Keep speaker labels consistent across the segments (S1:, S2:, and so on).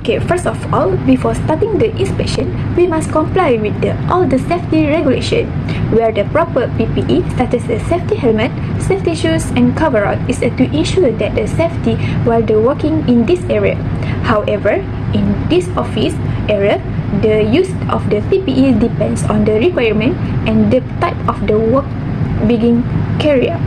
S1: Okay, first of all, before starting the inspection, we must comply with all the safety regulation. Wear the proper PPE, such as a safety helmet, safety shoes, and coverall, is to ensure that the safety while the working in this area. However, in this office area, the use of the PPE depends on the requirement and the type of the work being carried out.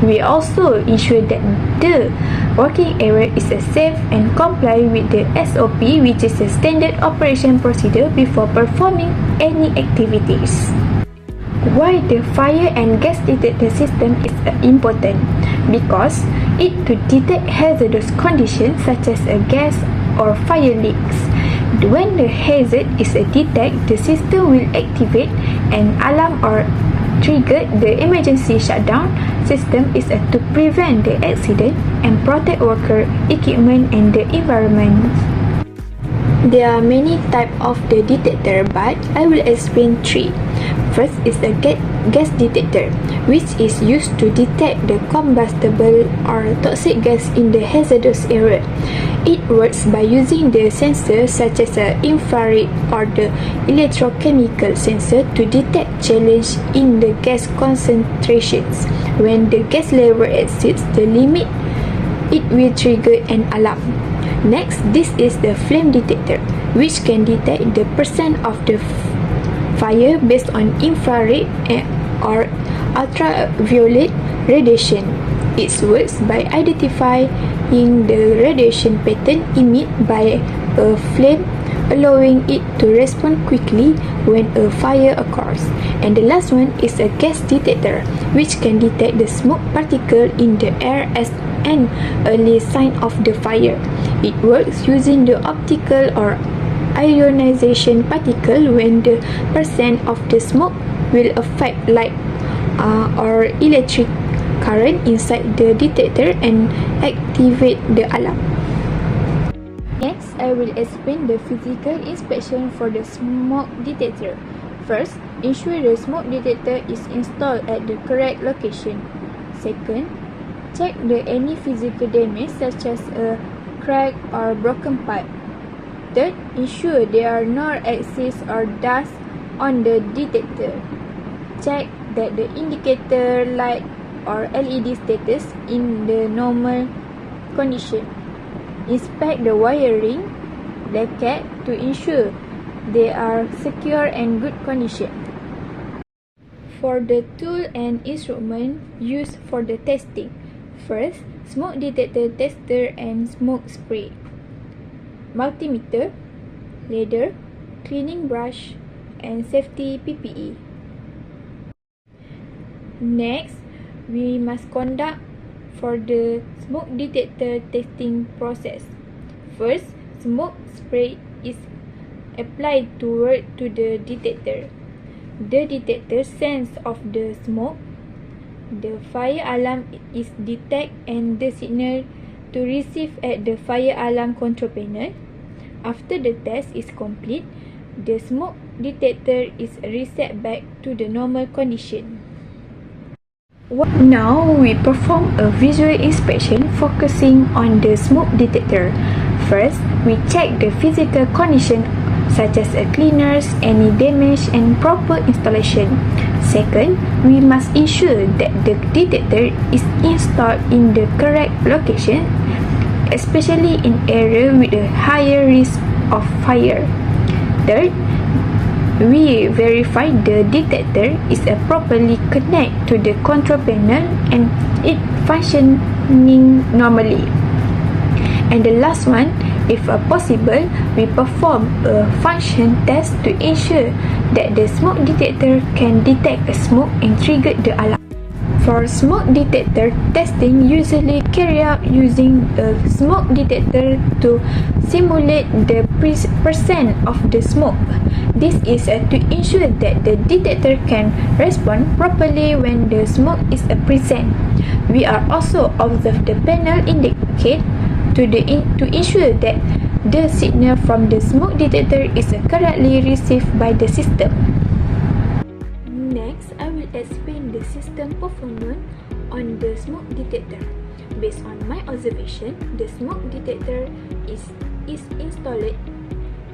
S1: We also ensure that the working area is safe and comply with the SOP, which is a standard operation procedure before performing any activities. Why the fire and gas detector system is important? Because it to detect hazardous conditions such as a gas or fire leaks. When the hazard is detected, the system will activate an alarm or trigger the emergency shutdown system is to prevent the accident and protect worker, equipment, and the environment. There are many types of the detector, but I will explain three. First is the gas detector, which is used to detect the combustible or toxic gas in the hazardous area. It works by using the sensors such as the infrared or the electrochemical sensor to detect change in the gas concentrations. When the gas level exceeds the limit, it will trigger an alarm. Next, this is the flame detector, which can detect the percent of the fire based on infrared or ultraviolet radiation. It works by identifying the radiation pattern emitted by a flame, allowing it to respond quickly when a fire occurs. And the last one is a gas detector, which can detect the smoke particle in the air as an early sign of the fire. It works using the optical or ionization particle when the percent of the smoke will affect light or electric current inside the detector and activate the alarm. Next, I will explain the physical inspection for the smoke detector. First, ensure the smoke detector is installed at the correct location. Second, check any physical damage such as a crack or broken pipe. Third, ensure there are no excess or dust on the detector. Check that the indicator light or LED status in the normal condition. Inspect the wiring bracket to ensure they are secure and good condition. For the tool and instrument used for the testing, first, smoke detector tester and smoke spray, multimeter, ladder, cleaning brush, and safety PPE. Next, we must conduct for the smoke detector testing process. First, smoke spray is applied toward to the detector. The detector sense of the smoke. The fire alarm is detected and the signal to receive at the fire alarm control panel. After the test is complete, the smoke detector is reset back to the normal condition. Now we perform a visual inspection focusing on the smoke detector. First, we check the physical condition such as cleaners, any damage, and proper installation. Second, we must ensure that the detector is installed in the correct location, especially in areas with a higher risk of fire. Third, we verify the detector is properly connected to the control panel and it functioning normally. And the last one, if possible, we perform a function test to ensure that the smoke detector can detect a smoke and trigger the alarm. For smoke detector testing, usually carry out using a smoke detector to simulate the percent of the smoke. This is to ensure that the detector can respond properly when the smoke is present. We are also observe the panel indicate to ensure that the signal from the smoke detector is correctly received by the system. Next, I will explain the system performance on the smoke detector. Based on my observation, the smoke detector is is installed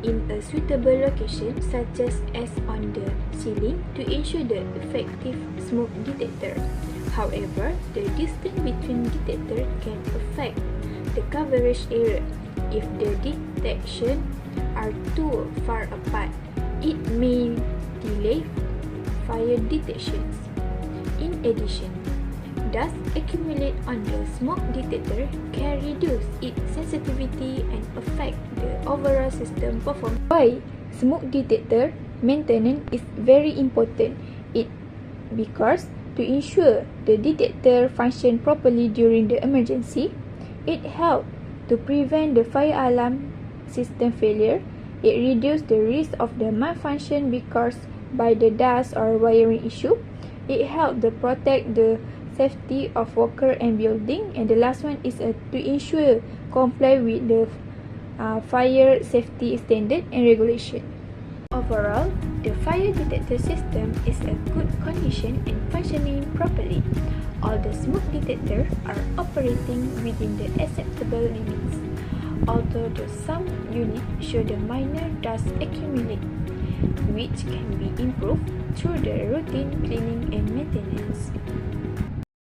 S1: in a suitable location such as on the ceiling to ensure the effective smoke detector. However, the distance between detectors can affect the coverage area. If the detections are too far apart, it may delay fire detections. In addition, dust accumulate on the smoke detector can reduce its sensitivity and affect the overall system performance. Why smoke detector maintenance is very important? Because to ensure the detector function properly during the emergency, it helps to prevent the fire alarm system failure. It reduces the risk of the malfunction caused by the dust or wiring issue. It helps to protect the safety of worker and building. And the last one is to ensure comply with the fire safety standard and regulation. Overall, the fire detector system is in good condition and functioning properly. All the smoke detectors are operating within the acceptable limits, although some units show the minor dust accumulate, which can be improved through the routine cleaning and maintenance.